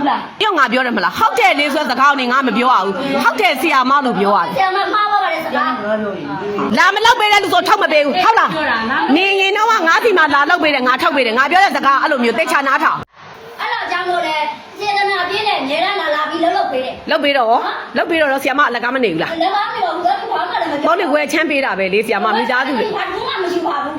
ဘူးလား ပြောငါပြောတယ်မလားဟုတ်တယ်လေဆိုစကားကိုငါမပြောရဘူးဟုတ်တယ်ဆီယာမလို့ပြောရတယ် ဆရာမမှားပါပါတယ်စကား လာမလောက်ပေးတဲ့လူဆိုထုတ်မပေးဘူးဟုတ်လားနေရင်တော့ငါစီမှာလာလောက်ပေးတယ်ငါထုတ်ပေးတယ်ငါပြောတဲ့စကားအဲ့လိုမျိုးသိချာနားထောင် အဲ့တော့ကြောင့်လို့လေစေတနာပြည့်နဲ့နေရလာပြီးလှုပ်ပေးတယ် လောက်ပေးတော့ဆီယာမအလကားမနေဘူးလား လည်းမမပြောဘူးတော့ဘာမှလည်းမပြော ဘောနေဝယ်ချမ်းပေးတာပဲလေဆီယာမမိသားစုလေ ဘာမှမရှိပါဘူး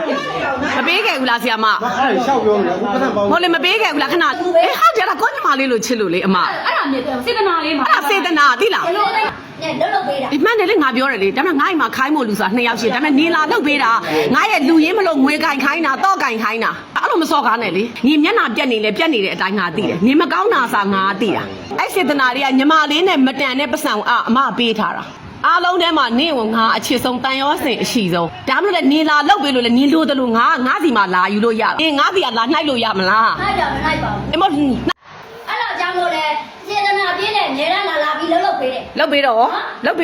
မပေးခဲ့ဘူးလားဆီယာမ အဲ့ရှောက်ပြောနေတယ်ပတ်သက်ပေါင်း ဟိုလေမပေးခဲ့ဘူးလားခဏဟုတ်တယ်လားကိုညီမလေးလို့ချစ်လို့လေအမ အဲ့ဒါမြေစေတနာလေးမှာ အဲ့ဒါစေတနာသိလား လို့နဲ့လှုပ်ပေးတာ ဒီမှန်တယ်လေငါပြောတယ်လေဒါပေမဲ့ငါ့အိမ်မှာခိုင်းမို့လူစား2ယောက်ရှိတယ်ဒါပေမဲ့နေလာလောက်ပေးတာငါရဲ့လူရင်းမလို့ငွေကင်ခိုင်းတာတော့ကင်ခိုင်းတာအဲ့လိုမစော်ကားနဲ့လေညီမျက်နှာပြက်နေလေပြက်နေတဲ့အတိုင်းငါသိတယ်နေမကောင်းတာစားငါသိတာအဲ့စေတနာတွေကညီမလေးနဲ့မတန်တဲ့ပတ်စံအမပေးထားတာအားလုံးထဲမှာနင့်ကိုငါအချစ်ဆုံးတန်ရောစင်အရှိဆုံးဒါမှမဟုတ်လေနေလာလောက်ပေးလို့လေနေလို့တလို့ငါစီမှာလာယူလို့ရအေးငါစီကလာနှိုက်လို့ရမလား နိုင်ကြမနိုင်ပါဘူး အမ အဲ့တော့ကြောင့်လို့လေစေတနာပြည့်နဲ့နေရလာပြီးလှုပ်ပေးတယ် လောက်ပေး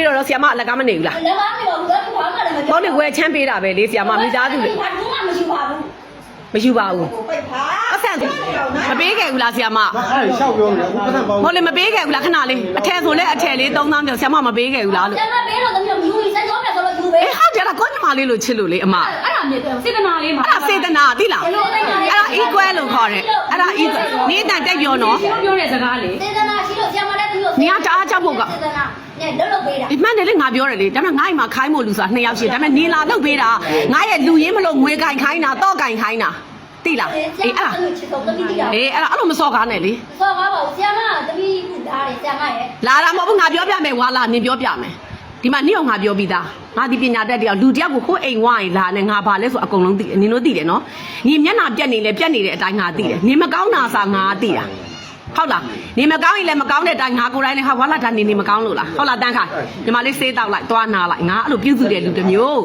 တော့ဆီယာမအလကားမနေဘူးလား လည်းမပြောဘူးတော့ဘာမှလည်းမပြော ဘောနေဝယ်ချမ်းပေးတာပဲလေဆီယာမမိသားစုလေ ဘာမှမရှိပါဘူး မယူပါဘူးအဆန်မပေးခဲ့ဘူးလားဆီယာမ အဲ့ရှောက်ပြောနေတယ်ပတ်သက်ပေါင်း ဟိုလေမပေးခဲ့ဘူးလားခဏလေးအထယ်ဆိုလဲအထယ်လေး3000ကျော်ဆီယာမမပေးခဲ့ဘူးလားလို့ ကျန်မပေးတော့တမျိုးယူစက်ကြောပဲဆိုလို့ယူပေး အေးဟုတ်တယ်လားကိုညီမလေးလို့ချစ်လို့လေအမ အဲ့ဒါမြေစေတနာလေးမှာ အဲ့ဒါစေတနာသိလားအဲ့ဒါ equal လို့ခေါ်တယ်အဲ့ဒါ equal နေတန်တက်ပြောနော် ပြောတဲ့စကားလေး စေတနာရှိလို့ကျန်မလည်းပြီးလို့ နေရာတအားကြောက်ဖို့က စေတနာနဲ့လှုပ်ပေးတာ ဒီမှန်တယ်လေငါပြောတယ်လေဒါပေမဲ့ငါ့အိမ်မှာခိုင်းမို့လူစား2ယောက်ရှိတယ်ဒါပေမဲ့နေလာလောက်ပေးတာငါရဲ့လူရင်းမလို့ငွေကင်ခိုင်းတာတော့ကင်ခိုင်းတာသိလားအေးအဲ့ဒါ ချစ်တော့တတိယ အေးအဲ့ဒါအဲ့လိုမစော်ကားနဲ့လေ ဆောကားပါဦးကျန်မတတိခုဓာတ်တယ်ကျန်မရဲ့ လာတာမဟုတ်ဘူးငါပြောပြမယ်ဝါလာနင်ပြောပြမယ်ဒီမှာနေ့အောင်ငါပြောပြီးသားငါဒီပညာတတ်တယောက်လူတယောက်ကိုခိုးအိမ်ဝိုင်းလာနေငါဘာလဲဆိုအကုန်လုံးသိနင်တို့သိတယ်နော်ညီမျက်နှာပြက်နေလေပြက်နေတဲ့အတိုင်းငါသိတယ်နင်မကောင်းတာစားငါသိတာဟုတ်လားနင်မကောင်းရင်လည်းမကောင်းတဲ့အတိုင်းငါကိုယ်တိုင်လည်းဟာဝါလာဒါနေမကောင်းလို့လားဟုတ်လားတန်းခိုင်ညီမလေးစေးတောက်လိုက်သွားနာလိုက်ငါအဲ့လိုပြုစုတဲ့လူတစ်မျိုး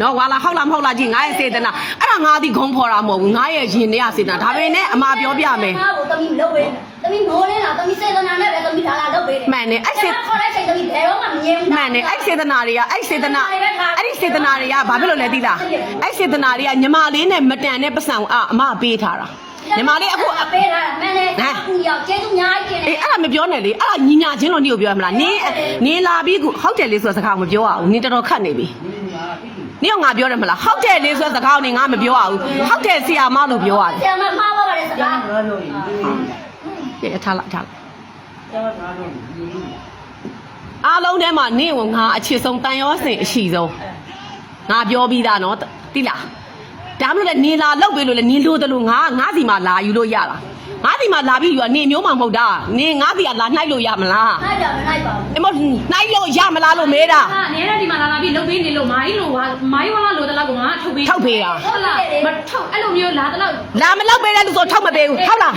နော်ဝါလာဟုတ်လားမဟုတ်လားကြည့်ငါရဲ့စေတနာအဲ့ဒါငါဒီဂုံဖော်တာမဟုတ်ဘူးငါရဲ့ရင်ထဲကစေတနာဒါပေမဲ့အမပြောပြမယ် ငါ့ကိုတမိလှုပ်ပေးတမိမိုးလေးလားတမိစေတနာနဲ့ပဲတမိဒါလာလှုပ်ပေးတယ် မှန်တယ်အဲ့စေ ခေါ်တဲ့ချိန်တမိဘယ်တော့မှမငြင်းဘူး မှန်တယ်အဲ့စေတနာတွေကအဲ့စေတနာအဲ့ဒီစေတနာတွေကဘာဖြစ်လို့လဲသိလားအဲ့စေတနာတွေကညီမလေးနဲ့မတန်တဲ့ပတ်စံအမပေးထားတာညီမလေးအခု ပေးထားတာမှန်တယ်အခုရောက်ကျေးဇူးအများကြီးတင်တယ် အေးအဲ့ဒါမပြောနဲ့လေအဲ့ဒါညီညာချင်းလို့နေကိုပြောရမလားနေလာပြီးခုဟုတ်တယ်လေဆိုတဲ့စကားကိုမပြောရဘူးနေတော်တော်ခတ်နေပြီနေကငါပြောတယ်မလားဟုတ်တယ်လေဆိုတဲ့စကားကိုငါမပြောရဘူးဟုတ်တယ်ဆီယာမလို့ပြောရတယ် ကျန်မမှားပါပါတယ်စကား ကဲထားလိုက်အားလုံးထဲမှာနင့်ကိုငါအချစ်ဆုံးတန်ရောစင်အရှိဆုံးငါပြောပြီးသားနော်တိလားဒါမှမဟုတ်လေနေလာလောက်ပေးလို့လေနေလို့တလို့ငါစီမှာလာယူလို့ရတာငါစီမှာလာပြီးယူတာနေမျိုးမှမဟုတ်တာနေငါစီကလာနှိုက်လို့ရမလား နိုင်ကြမနိုင်ပါဘူး အမနှိုက်လို့ရမလားလို့မေးတာ နေတဲ့ဒီမှာလာပြီးလှုပ်ပေးနေလို့မိုင်းလို့မိုင်းဝါလို့တလောက်ကငါထုတ်ပေး ထုတ်ပေးတာ ဟုတ်လားမထုတ်အဲ့လိုမျိုးလာတလောက် လာမလောက်ပေးတဲ့လူဆိုထုတ်မပေးဘူးဟုတ်လာ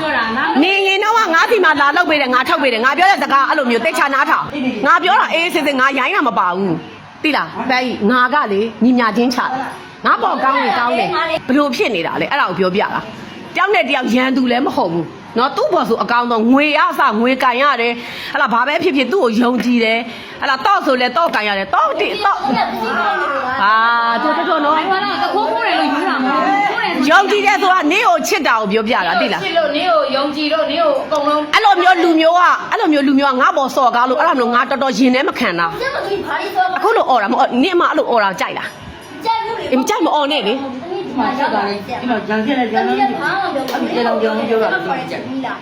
းနေရင်တော့ငါစီမှာလာလောက်ပေးတယ်ငါထုတ်ပေးတယ်ငါပြောတဲ့စကားအဲ့လိုမျိုးသိချာနားထောင်ငါပြောတာအေးစစ်စစ်ငါရိုင်းတာမပါဘူးသိလားပဲငါကလေညီညာချင်းချငါပေါ်ကောင်းနေကောင်းတယ်ဘလို့ဖြစ်နေတာလဲအဲ့ဒါကိုပြောပြတာတယောက်နဲ့တယောက်ရန်သူလည်းမဟုတ်ဘူးနော်သူ့ဘော်ဆိုအကောင်းဆုံးငွေရစငွေကန်ရတယ်ဟလာဘာပဲဖြစ်ဖြစ်သူ့ကိုယုံကြည်တယ်ဟလာတော့ဆိုလဲတော့ကန်ရတယ်တော့တိတော့ဟာတော်နော် မိုင်းဝါတော့တခိုးခိုးတယ်လို့ယူတာမဟုတ်ဘူးခိုးတယ် ယုံကြည်တယ်ဆိုတာနေကိုချစ်တာကိုပြောပြတာသိလား ချစ်လို့နင်းကိုယုံကြည်တော့နင်းကိုအကုန်လုံး အဲ့လိုမျိုးလူမျိုးကငါပေါ်စော်ကားလို့အဲ့လိုမျိုးငါတော်တော်ရင်ထဲမခံတာ ကျန်မကြီးဘာလို့ဆို အခုလိုអော်တာမဟုတ်နင့်အမအဲ့လိုអော်တာကြိုက်လား ကျန်ဘူးလေ အင်းကြိုက်မអော်နဲ့လေ မှာဆက်တာလေဒီမှာဂျန်ပြက်နဲ့ဂျန်ပြက်ဘာမှမပြောဘူးပြောတာချက်ပြီးလား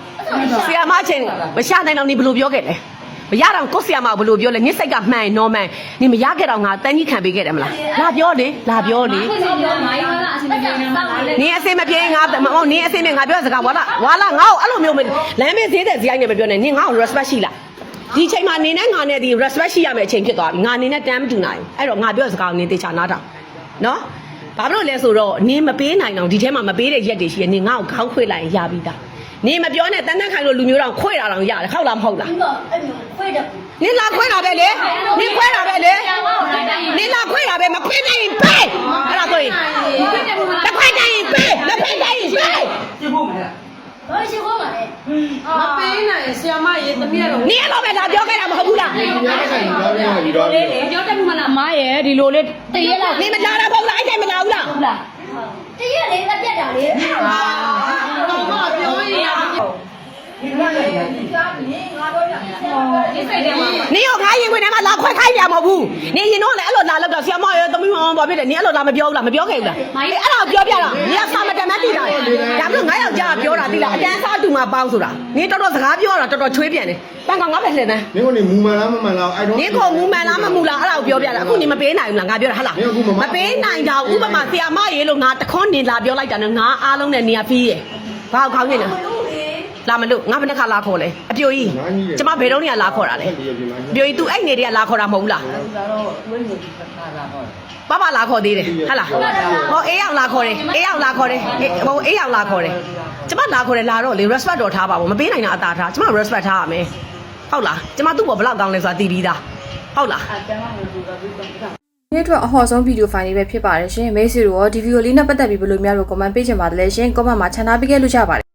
ဆီယာမအချင်းမရှာနိုင်တော့နေဘယ်လိုပြောခဲ့လဲမရတော့ကိုဆီယာမဘယ်လိုပြောလဲညစ်စိတ်ကမှန်နော်မှန်နေမရခဲ့တော့ငါတန်းကြီးခံပေးခဲ့တယ်မလားလာပြောလေ မိုင်းဝါကအစီအမပြေနေမှာလားလေ နေအစိမပြေငါမဟုတ်နေအစိမငါပြောစကားဝါလာငါ့ကိုအဲ့လိုမျိုးလမ်းမေးသေးတဲ့ဇိုင်းနဲ့မပြောနဲ့နေငါ့ကို respect ရှိလားဒီချိန်မှာနေနဲ့ငါနဲ့ဒီ respect ရှိရမယ့်အချိန်ဖြစ်သွားပြီငါနေနဲ့တမ်းမတူနိုင်အဲ့တော့ငါပြောစကားကိုနေတေချာနားထောင်နော်ဘာလို့လဲဆိုတော့နေမပေးနိုင်တော့ဒီထဲမှာမပေးတဲ့ရက်တွေရှိရနေငါ့ကိုခေါင်းခွေလိုက်ရပြီးသားနေမပြောနဲ့တန်းတန်းခိုင်လို့လူမျိုးတော့ခွေတာတော့ရတယ်ဟုတ်လားမဟုတ်လား ဒီတော့အဲ့လိုခွေးတယ် နေလာခွေတာပဲလေနေခွေတာပဲလေနေလာခွေတာပဲမခွေနိုင်ပေးအဲ့ဒါဆိုရင်မခွေနိုင်ပေးမခွေနိုင်ပေး ကြည့်ဖို့မယ် ဘာလို့ရှိခိုးမှာလဲ မပေးနိုင်ဆရာမရေတမီးတော့ နေတော့ပဲဒါပြောခဲ့တာမဟုတ်ဘူးလား ဒီများဆိုင်ပြောပြပြီးတော့ လေပြောတယ်မလားမရဲ့ဒီလိုလေး တရက်လား နေမလာတာပေါ့လားအဲ့တိုင်းမလာဘူးလား ဟုတ်လားတရက်လေးတက်ပြက်တာလေ တော့မပြောရင် ဒီစိတ်ထဲမှာ နင်ရောငါရင်ခွင်ထဲမှာလာခွဲခိုင်းပြမဟုတ်ဘူးနင်ရင်တော့လည်းအဲ့လိုလာလောက်တော့ဆီယမရောသမီးမောင်ဘာဖြစ်လဲနင်အဲ့လိုလာမပြောဘူးလားမပြောခဲ့ဘူးလားအဲ့ဒါပြောပြတာနင်ကစာမတမ်းမှသိတာဒါမလို့ငါယောက်ျားပြောတာသိလားအတန်းစားတူမှာပေါင်းဆိုတာနင်တော်တော်စကားပြောတာတော်တော်ချွေးပြန်တယ်ပန်းကောင်ငါပဲလှည့်တယ် နင်ကနေမူမှန်လားမမှန်လားအဲ့တော့ နင်ကိုမူမှန်လားမမူလားအဲ့ဒါကိုပြောပြတာအခုနင်မပေးနိုင်ဘူးလားငါပြောတာဟဟလားမပေးနိုင်တာဥပမာဆီယမရေလို့ငါတခွန်းနင်လာပြောလိုက်တာနဲ့ငါအားလုံးနဲ့နေရာဖီးရယ်ဘာခေါင်းနေလဲလာမလို့ငါဘယ်နှခါလာခေါ်လဲအပြိုကြီးကျမဘယ်တော့နေလာခေါ်တာလဲအပြိုကြီး तू အဲ့နေတည်းကလာခေါ်တာမဟုတ်ဘူးလားပါပါလာခေါ်သေးတယ်ဟဟလားဟောအေးအောင်လာခေါ်တယ်အေးအောင်လာခေါ်တယ်ဟိုအေးအောင်လာခေါ်တယ်ကျမလာခေါ်တယ်လာတော့လေ respect တော့ထားပါဘောမပေးနိုင်တာအသာထားကျမ respect ထားရမယ်ဟုတ်လားကျမသူ့ဘောဘလောက်ကောင်းလဲဆိုတာသိပြီးသားဟုတ်လား ဒီအတွက်အဟော်ဆုံးဗီဒီယိုဖိုင်လေးပဲဖြစ်ပါတယ်ရှင်မိတ်ဆွေတို့ရောဒီဗီဒီယိုလေးနဲ့ပတ်သက်ပြီးဘယ်လိုများလို့ comment ပေးချင်ပါတယ်လဲရှင် comment မှာချန်ထားပေးခဲ့လို့ရပါတယ်